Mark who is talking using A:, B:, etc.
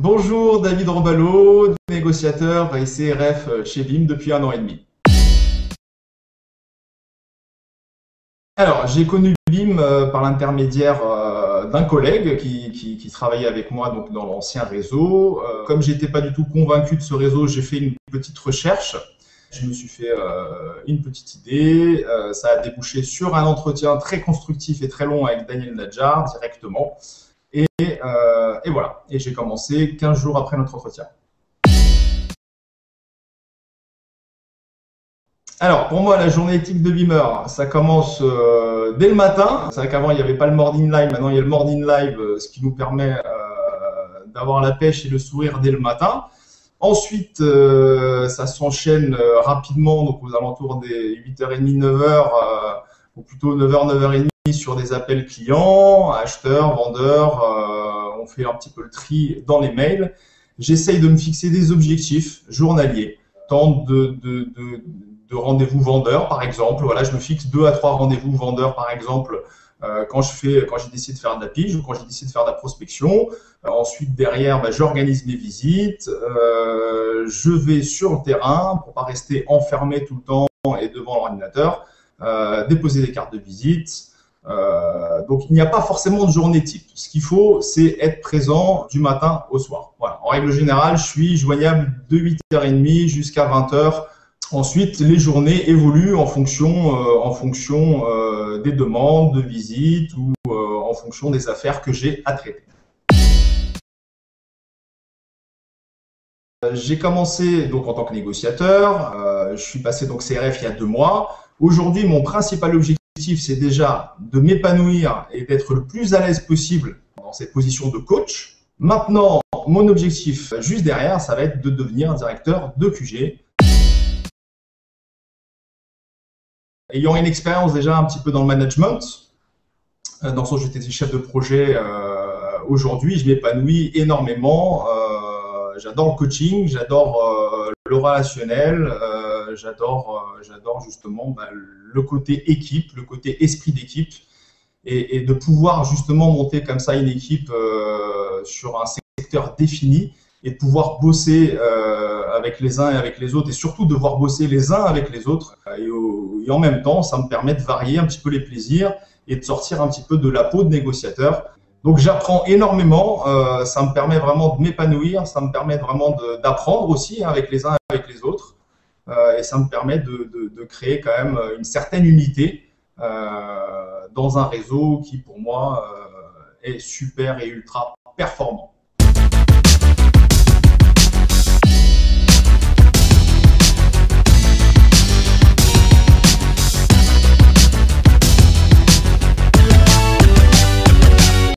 A: Bonjour, David Robalo, négociateur et CRF chez BIM depuis 1 an et demi. Alors, j'ai connu BIM par l'intermédiaire d'un collègue qui travaillait avec moi donc, dans l'ancien réseau. Comme j'étais pas du tout convaincu de ce réseau, j'ai fait une petite recherche. Je me suis fait une petite idée. Ça a débouché sur un entretien très constructif et très long avec Daniel Nadjar directement. Et voilà. Et j'ai commencé 15 jours après notre entretien. Alors, pour moi, la journée éthique de Beamer, ça commence dès le matin. C'est vrai qu'avant, il n'y avait pas le morning live. Maintenant, il y a le morning live, ce qui nous permet d'avoir la pêche et le sourire dès le matin. Ensuite, ça s'enchaîne rapidement, donc aux alentours des 8h30, 9h, ou plutôt 9h, 9h30 sur des appels clients, acheteurs, vendeurs. On fait un petit peu le tri dans les mails. J'essaye de me fixer des objectifs journaliers, tant de rendez-vous vendeurs, par exemple. Voilà, je me fixe 2 à 3 rendez-vous vendeurs, par exemple, quand j'ai décidé de faire de la pige ou quand j'ai décidé de faire de la prospection. Ensuite, derrière, j'organise mes visites. Je vais sur le terrain pour pas rester enfermé tout le temps et devant l'ordinateur. Déposer des cartes de visite. Donc, il n'y a pas forcément de journée type. Ce qu'il faut, c'est être présent du matin au soir. Voilà. En règle générale, je suis joignable de 8h30 jusqu'à 20h. Ensuite, les journées évoluent en fonction des demandes de visite ou en fonction des affaires que j'ai à traiter. J'ai commencé donc en tant que négociateur. Je suis passé donc CRF il y a 2 mois. Aujourd'hui, mon principal objectif, c'est déjà de m'épanouir et d'être le plus à l'aise possible dans cette position de coach. Maintenant, mon objectif juste derrière, ça va être de devenir un directeur de QG. Ayant une expérience déjà un petit peu dans le management, dans le sens où j'étais chef de projet, aujourd'hui, je m'épanouis énormément. J'adore le coaching, j'adore le relationnel, j'adore justement le côté équipe, le côté esprit d'équipe et de pouvoir justement monter comme ça une équipe sur un secteur défini et de pouvoir bosser avec les uns et avec les autres et surtout devoir bosser les uns avec les autres. Et en même temps, ça me permet de varier un petit peu les plaisirs et de sortir un petit peu de la peau de négociateur. Donc j'apprends énormément, ça me permet vraiment de m'épanouir, ça me permet vraiment d'apprendre aussi avec les uns et avec les autres. Et ça me permet de créer quand même une certaine unité dans un réseau qui pour moi est super et ultra performant.